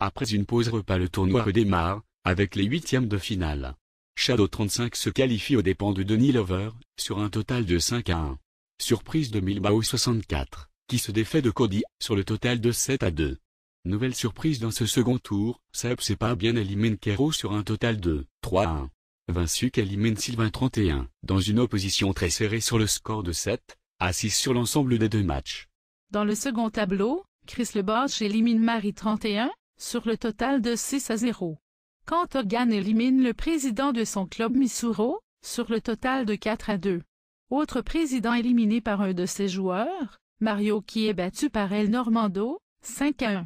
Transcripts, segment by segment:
Après une pause repas, le tournoi redémarre, avec les huitièmes de finale. Shadow 35 se qualifie aux dépens de Denis Lover, sur un total de 5-1. Surprise de Milbao 64, qui se défait de Cody, sur le total de 7-2. Nouvelle surprise dans ce second tour, Seb C'est Pas Bien élimine Kero sur un total de 3-1. Vinsuk élimine Sylvain 31, dans une opposition très serrée sur le score de 7-6 sur l'ensemble des deux matchs. Dans le second tableau, Chris Lebotch élimine Marie 31, sur le total de 6-0. Quand Hogan élimine le président de son club Missouro, sur le total de 4-2. Autre président éliminé par un de ses joueurs, Mario qui est battu par El Normando, 5-1.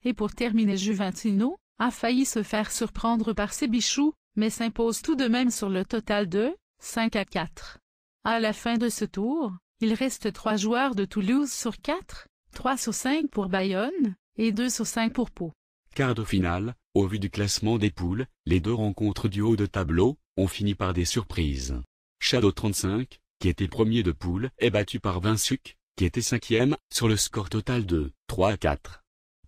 Et pour terminer, Juventino a failli se faire surprendre par ses bichous, mais s'impose tout de même sur le total de 5-4. À la fin de ce tour, il reste 3 joueurs de Toulouse sur 4, 3 sur 5 pour Bayonne, et 2 sur 5 pour Pau. Quart de finale, au vu du classement des poules, les deux rencontres du haut de tableau ont fini par des surprises. Shadow 35, qui était premier de poule, est battu par Vinsuk, qui était 5e, sur le score total de 3-4.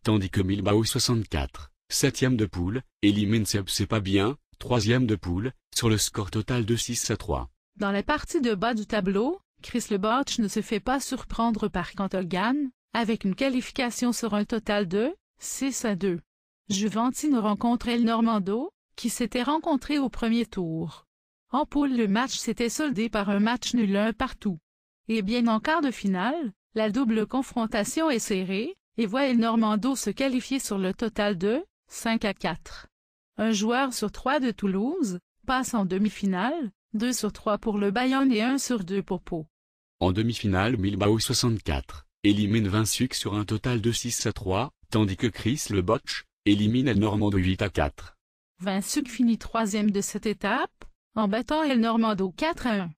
Tandis que Milbao 64, 7e de poule, élimine Seb C'est Pas Bien, 3e de poule, sur le score total de 6-3. Dans la partie de bas du tableau, Chris Lebotch ne se fait pas surprendre par Hogan, avec une qualification sur un total de 6-2. Juventino rencontre El Normando, qui s'était rencontré au premier tour. En poule, le match s'était soldé par un match nul 1 partout. Et bien en quart de finale, la double confrontation est serrée, et voit El Normando se qualifier sur le total de 5-4. Un joueur sur 3 de Toulouse passe en demi-finale, 2 sur 3 pour le Bayonne et 1 sur 2 pour Pau. En demi-finale, Milbao 64 élimine Vinsuk sur un total de 6-3, tandis que Chris Lebotch élimine El Normando 8-4. Vinsuk finit 3e de cette étape, en battant El Normando 4-1.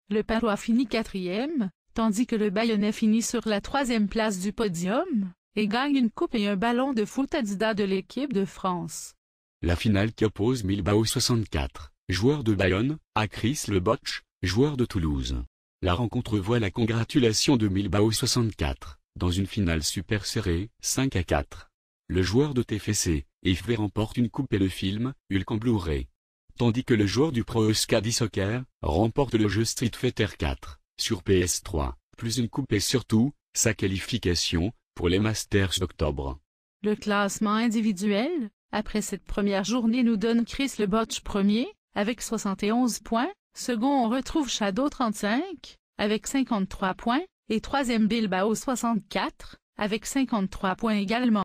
Le Parois finit 4e, tandis que le Bayonnais finit sur la 3e place du podium, et gagne une coupe et un ballon de foot Adidas de l'équipe de France. La finale qui oppose Milbao 64, joueur de Bayonne, à Chris Lebotch, joueur de Toulouse. La rencontre voit la congratulation de Milbao 64, dans une finale super serrée, 5-4. Le joueur de TFC, Ifvé remporte une coupe et le film, Hulk en Blu-ray. Tandis que le joueur du Pro Euskadi Soccer, remporte le jeu Street Fighter 4, sur PS3, plus une coupe et surtout, sa qualification, pour les Masters d'octobre. Le classement individuel, après cette première journée nous donne Chris Lebotch premier, avec 71 points, second on retrouve Shadow 35, avec 53 points, et troisième Milbao 64, avec 53 points également.